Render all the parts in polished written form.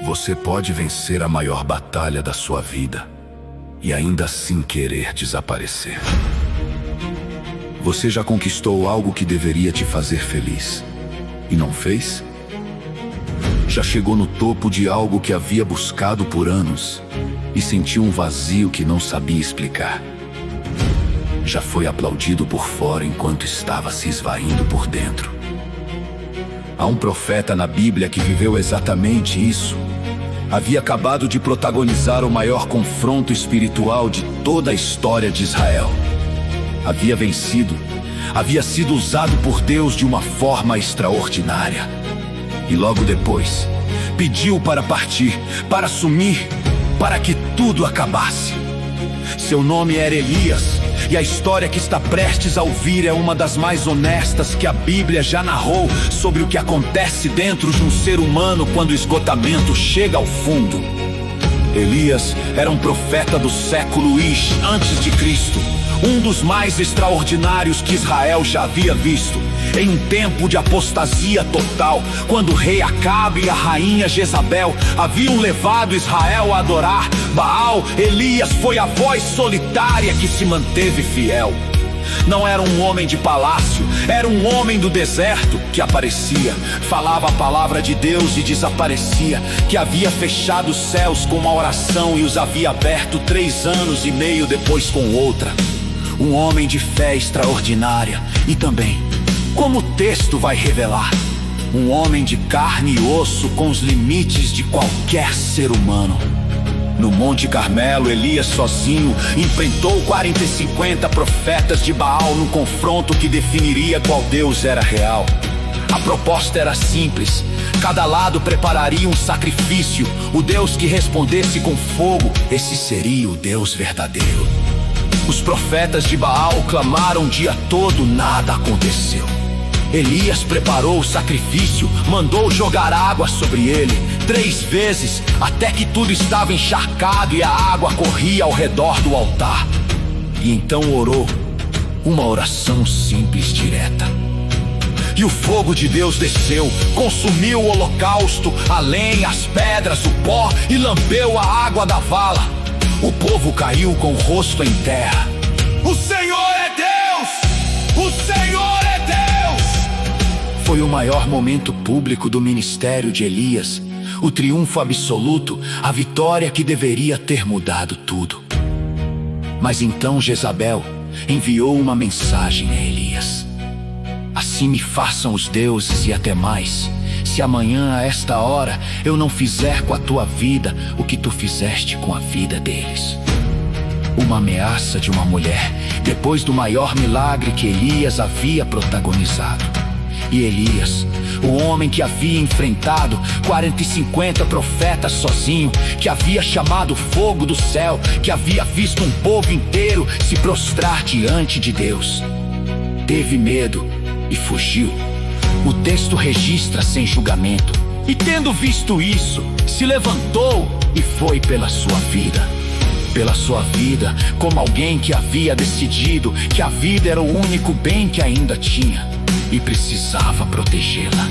Você pode vencer a maior batalha da sua vida e ainda assim querer desaparecer. Você já conquistou algo que deveria te fazer feliz e não fez? Já chegou no topo de algo que havia buscado por anos e sentiu um vazio que não sabia explicar? Já foi aplaudido por fora enquanto estava se esvaindo por dentro? Há um profeta na Bíblia que viveu exatamente isso. Havia acabado de protagonizar o maior confronto espiritual de toda a história de Israel. Havia vencido, havia sido usado por Deus de uma forma extraordinária. E logo depois, pediu para partir, para sumir, para que tudo acabasse. Seu nome era Elias, e a história que está prestes a ouvir é uma das mais honestas que a Bíblia já narrou sobre o que acontece dentro de um ser humano quando o esgotamento chega ao fundo. Elias era um profeta do século I antes de Cristo, um dos mais extraordinários que Israel já havia visto. Em um tempo de apostasia total, quando o rei Acabe e a rainha Jezabel haviam levado Israel a adorar Baal, Elias foi a voz solitária que se manteve fiel. Não era um homem de palácio, era um homem do deserto que aparecia, falava a palavra de Deus e desaparecia, que havia fechado os céus com uma oração e os havia aberto 3 anos e meio depois com outra. Um homem de fé extraordinária e também, como o texto vai revelar, um homem de carne e osso com os limites de qualquer ser humano. No Monte Carmelo, Elias sozinho enfrentou 40 e 50 profetas de Baal num confronto que definiria qual Deus era real. A proposta era simples: cada lado prepararia um sacrifício. O Deus que respondesse com fogo, esse seria o Deus verdadeiro. Os profetas de Baal clamaram o dia todo, nada aconteceu. Elias preparou o sacrifício, mandou jogar água sobre ele 3 vezes, até que tudo estava encharcado e a água corria ao redor do altar. E então orou, uma oração simples, direta. E o fogo de Deus desceu, consumiu o holocausto, a lenha, as pedras, o pó e lambeu a água da vala. O povo caiu com o rosto em terra. O Senhor é Deus! O Senhor é Deus! Foi o maior momento público do ministério de Elias, o triunfo absoluto, a vitória que deveria ter mudado tudo. Mas então Jezabel enviou uma mensagem a Elias: assim me façam os deuses e até mais, se amanhã a esta hora eu não fizer com a tua vida o que tu fizeste com a vida deles. Uma ameaça de uma mulher, depois do maior milagre que Elias havia protagonizado. E Elias, o homem que havia enfrentado 40 e 50 profetas sozinho, que havia chamado fogo do céu, que havia visto um povo inteiro se prostrar diante de Deus, teve medo e fugiu. O texto registra sem julgamento. E tendo visto isso, se levantou e foi pela sua vida. Pela sua vida, como alguém que havia decidido que a vida era o único bem que ainda tinha e precisava protegê-la.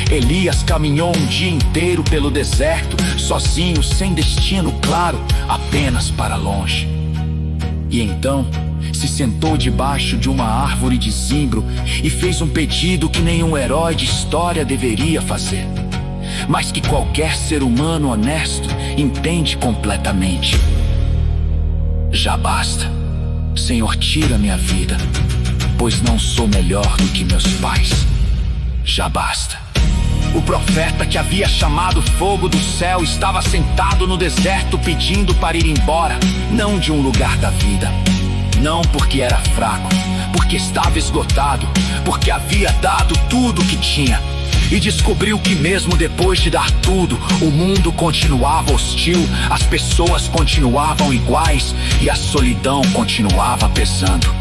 Elias caminhou um dia inteiro pelo deserto, sozinho, sem destino claro, apenas para longe. E então se sentou debaixo de uma árvore de zimbro e fez um pedido que nenhum herói de história deveria fazer, mas que qualquer ser humano honesto entende completamente. Já basta, Senhor, tira minha vida, pois não sou melhor do que meus pais. Já basta. O profeta que havia chamado fogo do céu estava sentado no deserto pedindo para ir embora, não de um lugar da vida. Não porque era fraco, porque estava esgotado, porque havia dado tudo o que tinha. E descobriu que mesmo depois de dar tudo, o mundo continuava hostil, as pessoas continuavam iguais e a solidão continuava pesando.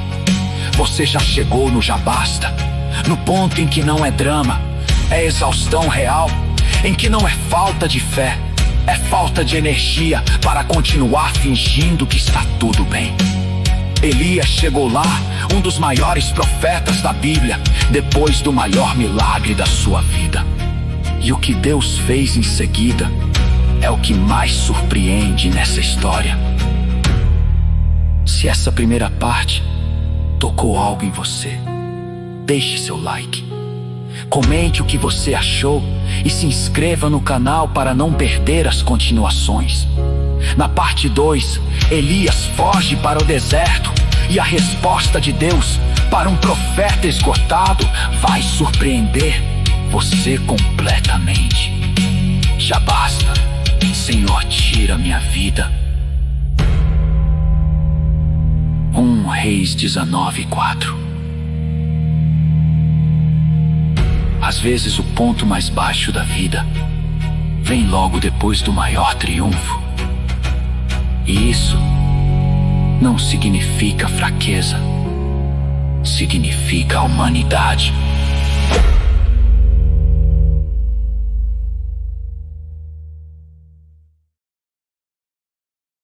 Você já chegou no já basta, no ponto em que não é drama, é exaustão real, em que não é falta de fé, é falta de energia para continuar fingindo que está tudo bem. Elias chegou lá, um dos maiores profetas da Bíblia, depois do maior milagre da sua vida. E o que Deus fez em seguida? é o que mais surpreende nessa história. Se essa primeira parte tocou algo em você, deixe seu like, comente o que você achou e se inscreva no canal para não perder as continuações. Na parte 2, Elias foge para o deserto e a resposta de Deus para um profeta esgotado vai surpreender você completamente. Já basta, Senhor, tira minha vida. 1 Reis 19:4. Às vezes o ponto mais baixo da vida vem logo depois do maior triunfo. E isso não significa fraqueza, significa humanidade.